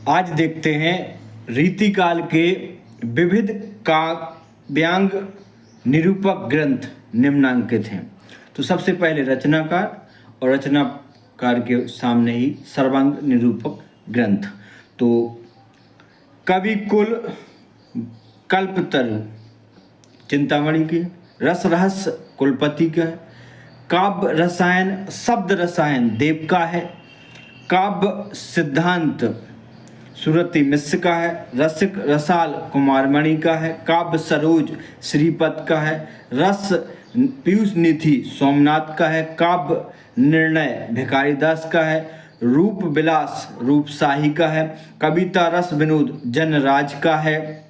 आज देखते हैं रीतिकाल के विविध काव्यांग निरूपक ग्रंथ निम्नांकित हैं। तो सबसे पहले रचनाकार और रचनाकार के सामने ही सर्वांग निरूपक ग्रंथ। तो कवि कुल कल्पतरु चिंतामणि की, रस रहस्य कुलपति का है, काव्य रसायन शब्द रसायन देव का है, काव्य सिद्धांत सुरति मिश्र का है, रसिक रसाल कुमारमणि का है, काव्य सरोज श्रीपद का है, रस पीयूष निधि सोमनाथ का है, काव्य निर्णय भिखारीदास का है, रूप विलास रूपशाही का है, कविता रस विनोद जनराज का है,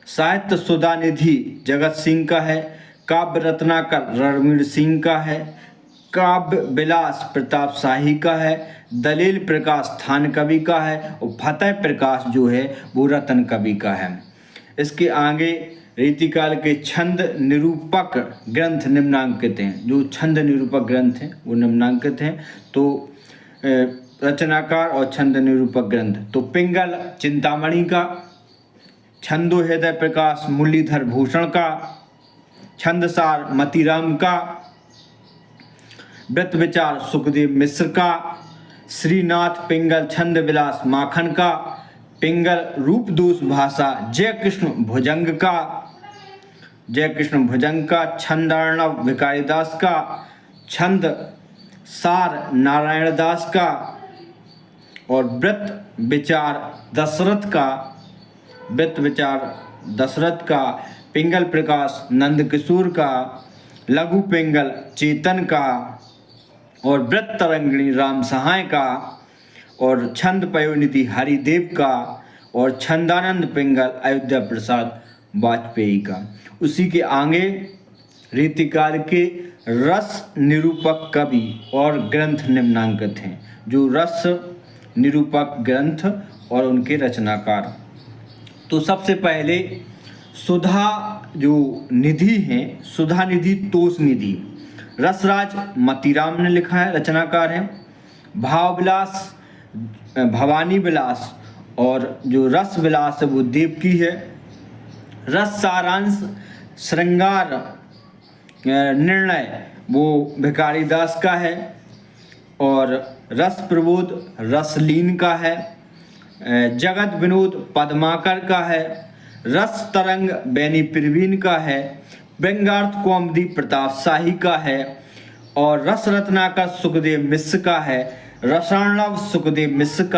साहित्य सुधानिधि जगत सिंह का है, काव्य रत्नाकर रणवीर सिंह का है, काव्य विलास प्रताप शाही का है, दलील प्रकाश थान कवि का है और फतेह प्रकाश जो है वो रतन कवि का है। इसके आगे रीतिकाल के छंद निरूपक ग्रंथ निम्नांकित हैं। जो छंद निरूपक ग्रंथ हैं वो निम्नांकित हैं। तो रचनाकार और छंद निरूपक ग्रंथ, तो पिंगल चिंतामणि का, छंदो हृदय प्रकाश मुरलीधर भूषण का, छंदसार मतीराम का, व्रत विचार सुखदेव मिश्र का, श्रीनाथ पिंगल छंद विलास माखन का, पिंगल रूपदोष भाषा जय कृष्ण भुजंग का, छंदार्णव भिखारीदास का, छंद सार नारायण दास का और व्रत विचार दशरथ का, पिंगल प्रकाश नंदकिशोर का, लघु पिंगल चेतन का और व्रत तरंगिणी राम सहाय का और छंद पयोनिधि हरिदेव का और छंदानंद पिंगल अयोध्या प्रसाद वाजपेयी का। उसी के आगे रीतिकाल के रस निरूपक कवि और ग्रंथ निम्नांकित हैं। जो रस निरूपक ग्रंथ और उनके रचनाकार, तो सबसे पहले सुधा जो निधि हैं, सुधा निधि तोष निधि रसराज मतीराम ने लिखा है, रचनाकार हैं। भाव विलास भवानी विलास और जो रस विलास है वो देव की है। रस सारांश श्रृंगार निर्णय वो भिखारीदास का है और रस प्रबोध रसलीन का है। जगत विनोद पद्माकर का है। रस तरंग बैनी प्रवीण का है। व्यंग्यार्थ कौमुदी प्रताप शाही का है और रस रत्नाकर सुखदेव मिश्र का है। रसार्णव सुखदेव मिश्र का